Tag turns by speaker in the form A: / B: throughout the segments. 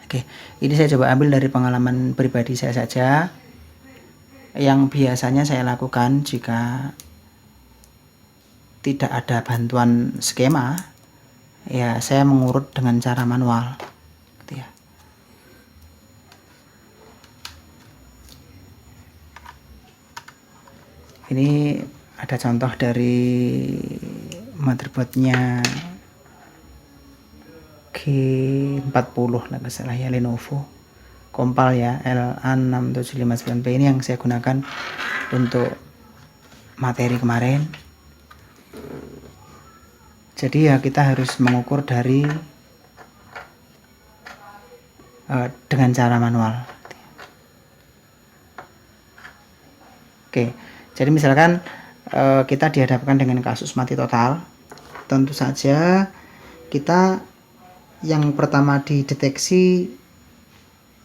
A: Oke, ini saya coba ambil dari pengalaman pribadi saya saja. Yang biasanya saya lakukan jika tidak ada bantuan skema, ya saya mengurut dengan cara manual, gitu ya. Ini ada contoh dari motherboardnya G40 lah nggak salah ya, Lenovo Compal ya, LA6759P. Ini yang saya gunakan untuk materi kemarin. Jadi ya kita harus mengukur dari dengan cara manual. Oke, jadi misalkan kita dihadapkan dengan kasus mati total, tentu saja kita yang pertama dideteksi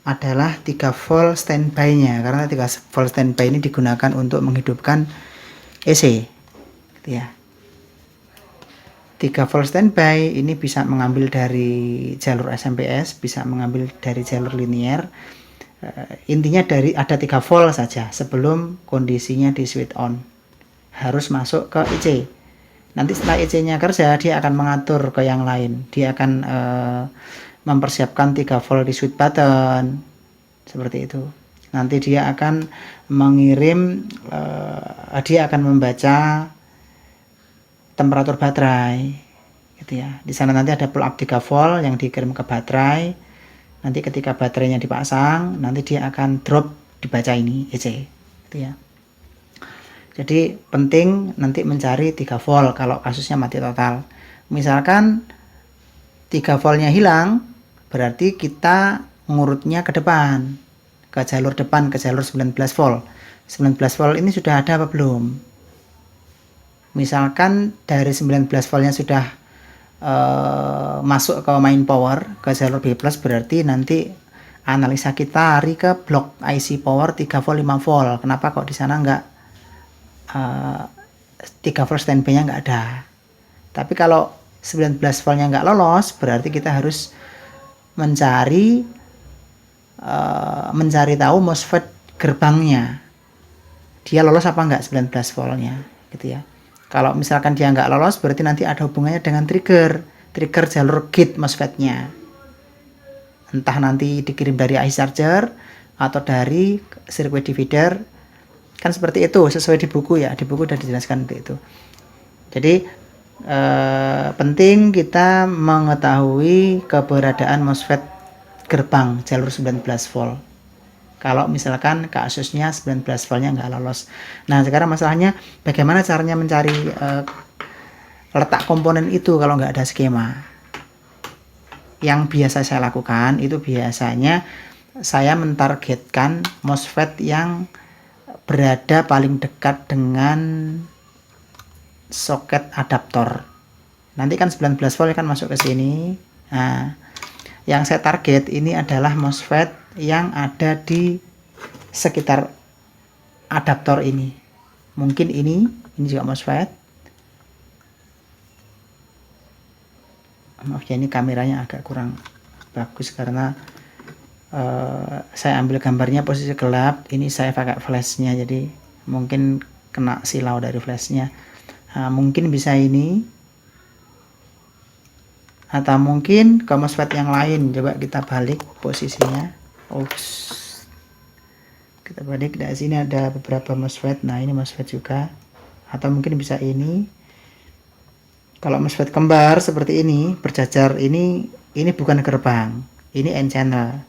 A: adalah 3 volt standby-nya, karena 3 volt standby ini digunakan untuk menghidupkan EC, gitu ya. 3 volt standby ini bisa mengambil dari jalur SMPS, bisa mengambil dari jalur linear. Intinya ada 3 volt saja sebelum kondisinya di switch on, harus masuk ke EC. Nanti setelah EC-nya kerja, dia akan mengatur ke yang lain. Dia akan mempersiapkan 3 volt di switch button, seperti itu. Nanti dia akan mengirim, dia akan membaca temperatur baterai, gitu ya. Di sana nanti ada pull up 3 volt yang dikirim ke baterai. Nanti ketika baterainya dipasang, nanti dia akan drop dibaca ini EC, gitu ya. Jadi penting nanti mencari 3 volt kalau kasusnya mati total. Misalkan 3 voltnya hilang, berarti kita ngurutnya ke depan, ke jalur depan, ke jalur 19 volt. 19 volt ini sudah ada apa belum? Misalkan dari 19 voltnya sudah masuk ke main power, ke jalur B+, berarti nanti analisa kita lari ke blok IC power 3 volt 5 volt. Kenapa kok di sana enggak 3 volt standby-nya enggak ada? Tapi kalau 19 voltnya enggak lolos, berarti kita harus mencari tahu MOSFET gerbangnya, dia lolos apa enggak 19 voltnya, gitu ya. Kalau misalkan dia nggak lolos, berarti nanti ada hubungannya dengan trigger jalur gate MOSFET-nya. Entah nanti dikirim dari IC charger atau dari circuit divider. Kan seperti itu, sesuai di buku ya. Di buku sudah dijelaskan seperti itu. Jadi penting kita mengetahui keberadaan MOSFET gerbang jalur 19 volt. Kalau misalkan kasusnya 19 voltnya nggak lolos. Nah sekarang masalahnya bagaimana caranya mencari letak komponen itu kalau nggak ada skema. Yang biasa saya lakukan itu biasanya saya mentargetkan MOSFET yang berada paling dekat dengan soket adaptor. Nanti kan 19 volt kan masuk ke sini. Nah, yang saya target ini adalah MOSFET yang ada di sekitar adaptor ini. Mungkin ini juga MOSFET. Maaf ya, ini kameranya agak kurang bagus karena saya ambil gambarnya posisi gelap. Ini saya pakai flashnya, jadi mungkin kena silau dari flashnya. Nah, mungkin bisa ini, atau mungkin ke MOSFET yang lain. Coba kita balik posisinya. Oops. Kita balik, dari sini ada beberapa MOSFET. Nah ini MOSFET juga, atau mungkin bisa ini. Kalau MOSFET kembar seperti ini berjajar, ini bukan gerbang, ini N channel,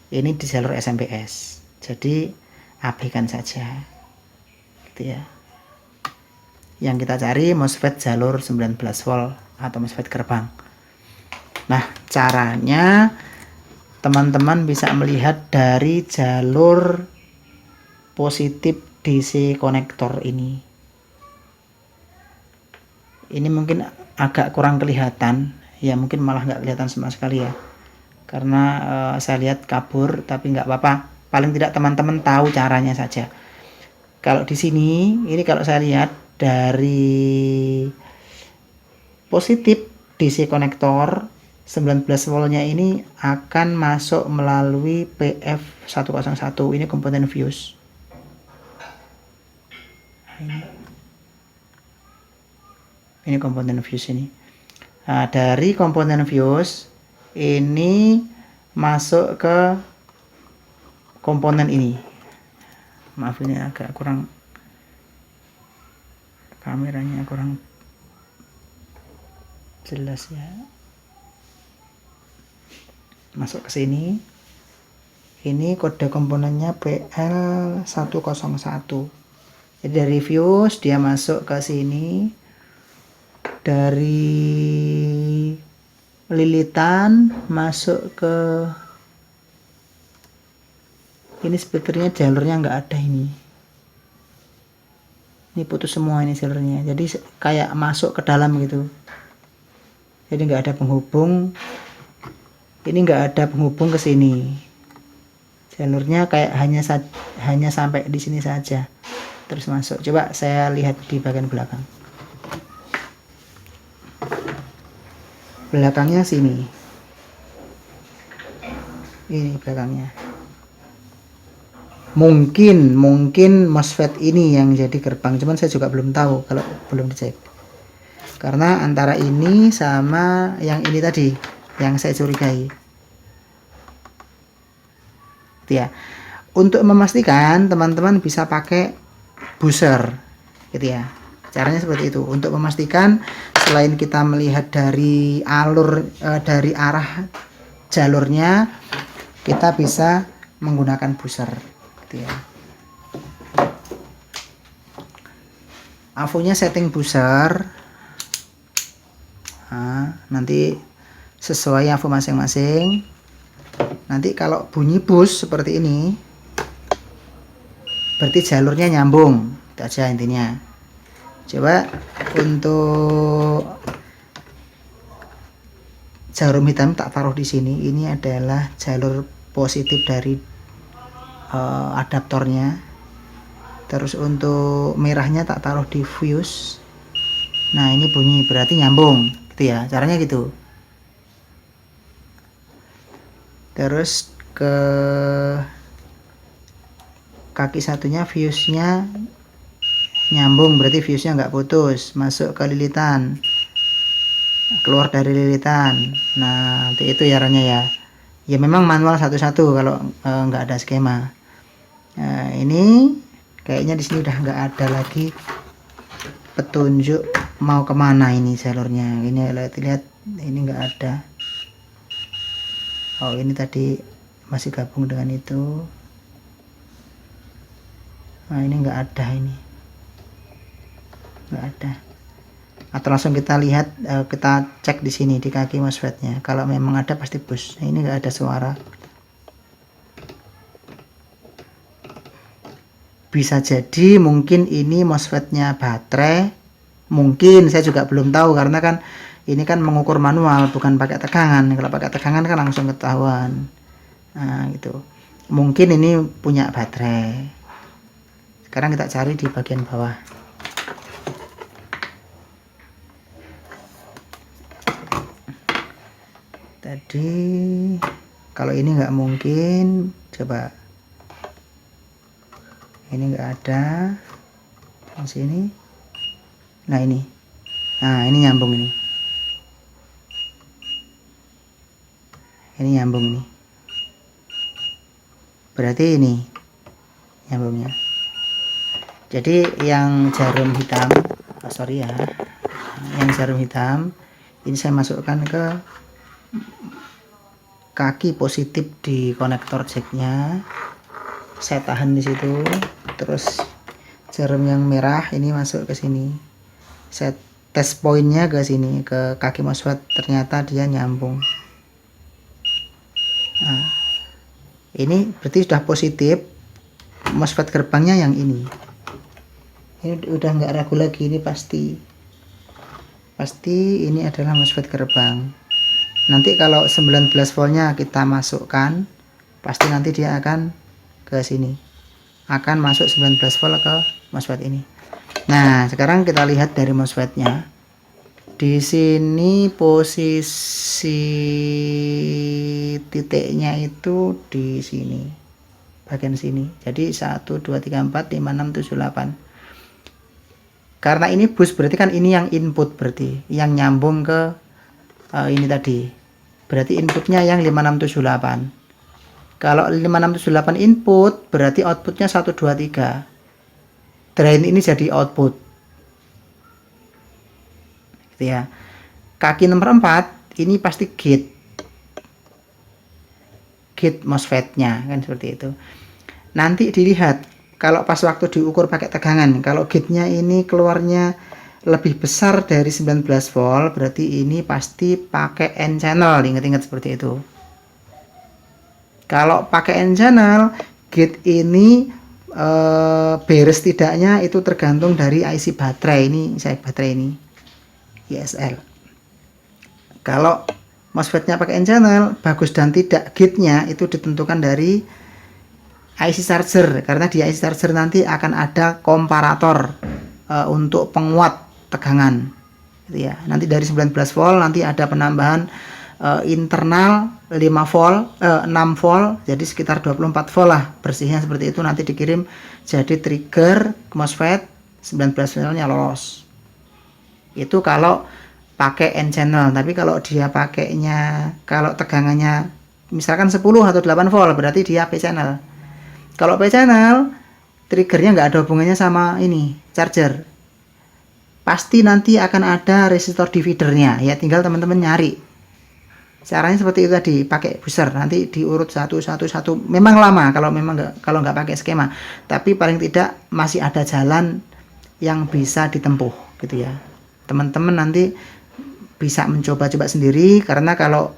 A: ini di jalur SMPS. Jadi abaikan saja, gitu ya. Yang kita cari MOSFET jalur 19 volt atau MOSFET gerbang. Nah caranya teman-teman bisa melihat dari jalur positif DC konektor ini. Ini mungkin agak kurang kelihatan, ya mungkin malah nggak kelihatan sama sekali ya, karena saya lihat kabur, tapi nggak apa-apa. Paling tidak teman-teman tahu caranya saja. Kalau di sini, ini kalau saya lihat dari positif DC konektor 19 voltnya ini akan masuk melalui PF101. Ini komponen fuse. Ini komponen fuse ini. Nah, dari komponen fuse ini masuk ke komponen ini. Maaf, ini agak kurang, kameranya kurang jelas ya. Masuk ke sini. Ini kode komponennya PL101. Jadi dari fuse dia masuk ke sini. Dari lilitan masuk ke ini, splitternya jalurnya nggak ada ini putus semua ini jalurnya, jadi kayak masuk ke dalam gitu, jadi nggak ada penghubung, ini nggak ada penghubung ke sini, jalurnya kayak hanya sampai di sini saja terus masuk. Coba saya lihat di bagian belakangnya sini, ini belakangnya. Mungkin MOSFET ini yang jadi gerbang, cuman saya juga belum tahu kalau belum dicek, karena antara ini sama yang ini tadi yang saya curigai gitu ya. Untuk memastikan teman-teman bisa pakai buzzer gitu ya, caranya seperti itu. Untuk memastikan, selain kita melihat dari dari arah jalurnya, kita bisa menggunakan buzzer gitu ya. AVO-nya setting buzzer. Nah, nanti sesuai AVO masing-masing. Nanti kalau bunyi bus seperti ini, berarti jalurnya nyambung. Itu aja intinya. Coba untuk jarum hitam tak taruh di sini. Ini adalah jalur positif dari adaptornya. Terus untuk merahnya tak taruh di fuse. Nah, ini bunyi berarti nyambung gitu ya, caranya gitu. Terus ke kaki satunya fuse-nya nyambung, berarti fuse-nya nggak putus, masuk ke lilitan, keluar dari lilitan. Nah, nanti itu caranya ya. Ya memang manual satu-satu kalau nggak ada skema. Nah, ini kayaknya di sini udah nggak ada lagi petunjuk mau kemana ini jalurnya. Ini lihat ini nggak ada. Oh, ini tadi masih gabung dengan itu. Nah, ini nggak ada, ini nggak ada. Atau langsung kita lihat, kita cek di sini di kaki MOSFET-nya. Kalau memang ada pasti bus. Nah, ini nggak ada suara. Bisa jadi mungkin ini MOSFET-nya baterai. Mungkin, saya juga belum tahu, karena kan ini kan mengukur manual, bukan pakai tegangan. Kalau pakai tegangan kan langsung ketahuan. Nah, gitu. Mungkin ini punya baterai. Sekarang kita cari di bagian bawah. Tadi kalau ini nggak mungkin, coba ini nggak ada di sini. Nah, ini nyambung, ini nyambung, ini berarti ini nyambungnya. Jadi yang jarum hitam, sorry ya, yang jarum hitam ini saya masukkan ke kaki positif di konektor jacknya, saya tahan di situ. Terus jarum yang merah ini masuk ke sini, saya tes poinnya ke sini, ke kaki MOSFET, ternyata dia nyambung. Nah, ini berarti sudah positif. MOSFET gerbangnya yang ini udah nggak ragu lagi, ini pasti ini adalah MOSFET gerbang. Nanti kalau 19 voltnya kita masukkan, pasti nanti dia akan ke sini, akan masuk 19 volt ke MOSFET ini. Nah, sekarang kita lihat dari MOSFET-nya. Di sini posisi titiknya itu di sini, bagian sini. Jadi 1 2 3 4 5 6 7 8. Karena ini bus berarti kan ini yang input, berarti yang nyambung ke ini tadi. Berarti inputnya yang 5 6 7 8. Kalau 5 6 7 8 input, berarti outputnya 1 2 3. Drain ini jadi output. Gitu ya. Kaki nomor 4 ini pasti gate MOSFET-nya kan seperti itu. Nanti dilihat kalau pas waktu diukur pakai tegangan, kalau gate-nya ini keluarnya lebih besar dari 19 volt, berarti ini pasti pakai N channel, ingat-ingat seperti itu. Kalau pakai N channel, gate ini beres tidaknya itu tergantung dari IC baterai. Ini saya baterai ini ISL. Kalau MOSFET-nya pakai N channel, bagus dan tidak gate-nya itu ditentukan dari IC charger, karena di IC charger nanti akan ada komparator untuk penguat tegangan, gitu ya. Nanti dari 19 volt nanti ada penambahan internal 5 volt, 6 volt, jadi sekitar 24 volt lah bersihnya seperti itu. Nanti dikirim jadi trigger MOSFET 19 voltnya lolos. Itu kalau pakai N channel. Tapi kalau dia pakainya, kalau tegangannya misalkan 10 atau 8 volt, berarti dia P channel. Kalau P channel, triggernya nggak ada hubungannya sama ini charger. Pasti nanti akan ada resistor dividernya. Ya tinggal teman-teman nyari. Caranya seperti itu tadi, pakai buzzer. Nanti diurut satu. Memang lama kalau nggak pakai skema. Tapi paling tidak masih ada jalan yang bisa ditempuh, gitu ya. Teman-teman nanti bisa mencoba-coba sendiri, karena kalau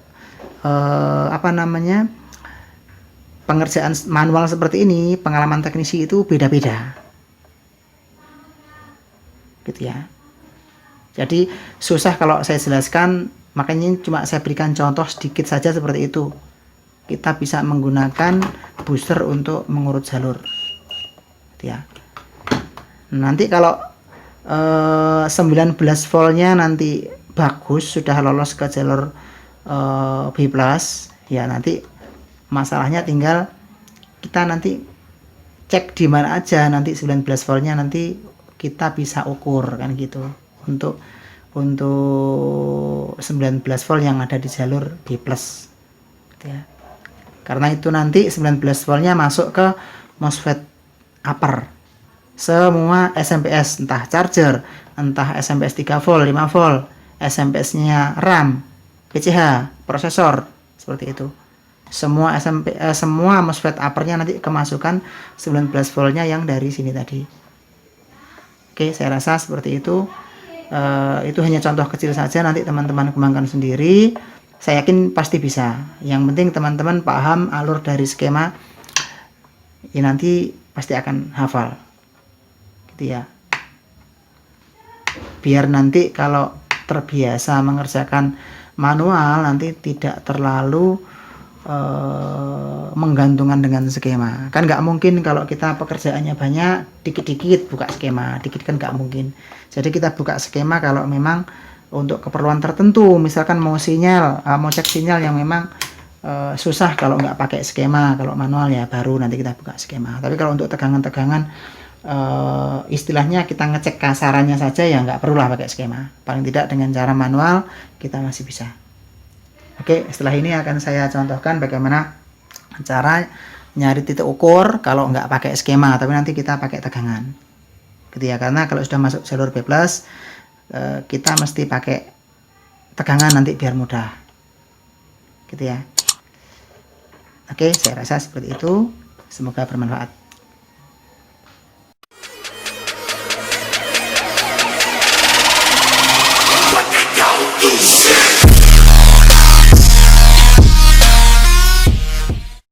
A: pengerjaan manual seperti ini, pengalaman teknisi itu beda-beda, gitu ya. Jadi susah kalau saya jelaskan, makanya cuma saya berikan contoh sedikit saja seperti itu. Kita bisa menggunakan booster untuk mengurut jalur, gitu ya. Nanti kalau 19 voltnya nanti bagus, sudah lolos ke jalur B+, ya nanti masalahnya tinggal kita nanti cek di mana aja, nanti 19 voltnya nanti kita bisa ukur kan gitu, untuk 19 volt yang ada di jalur B+, gitu ya. Karena itu nanti 19 voltnya masuk ke MOSFET upper, semua SMPS, entah charger, entah SMPS 3 volt, 5 volt, SMPS nya RAM, PCH, prosesor, seperti itu. Semua semua MOSFET uppernya nanti kemasukan 19 voltnya yang dari sini tadi. Oke, saya rasa seperti itu. Itu hanya contoh kecil saja, nanti teman-teman kembangkan sendiri. Saya yakin pasti bisa. Yang penting teman-teman paham alur dari skema, ya nanti pasti akan hafal, gitu ya. Biar nanti kalau terbiasa mengerjakan manual, nanti tidak terlalu menggantungkan dengan skema. Kan nggak mungkin kalau kita pekerjaannya banyak, dikit-dikit buka skema, dikit kan nggak mungkin. Jadi kita buka skema kalau memang untuk keperluan tertentu, misalkan mau sinyal, mau cek sinyal yang memang susah kalau nggak pakai skema. Kalau manual ya baru nanti kita buka skema. Tapi kalau untuk tegangan-tegangan, istilahnya kita ngecek kasarannya saja, ya nggak perlulah pakai skema. Paling tidak dengan cara manual kita masih bisa. Oke, setelah ini akan saya contohkan bagaimana cara nyari titik ukur kalau nggak pakai skema, tapi nanti kita pakai tegangan, gitu ya. Karena kalau sudah masuk jalur B+, kita mesti pakai tegangan nanti biar mudah, gitu ya. Oke, saya rasa seperti itu. Semoga bermanfaat.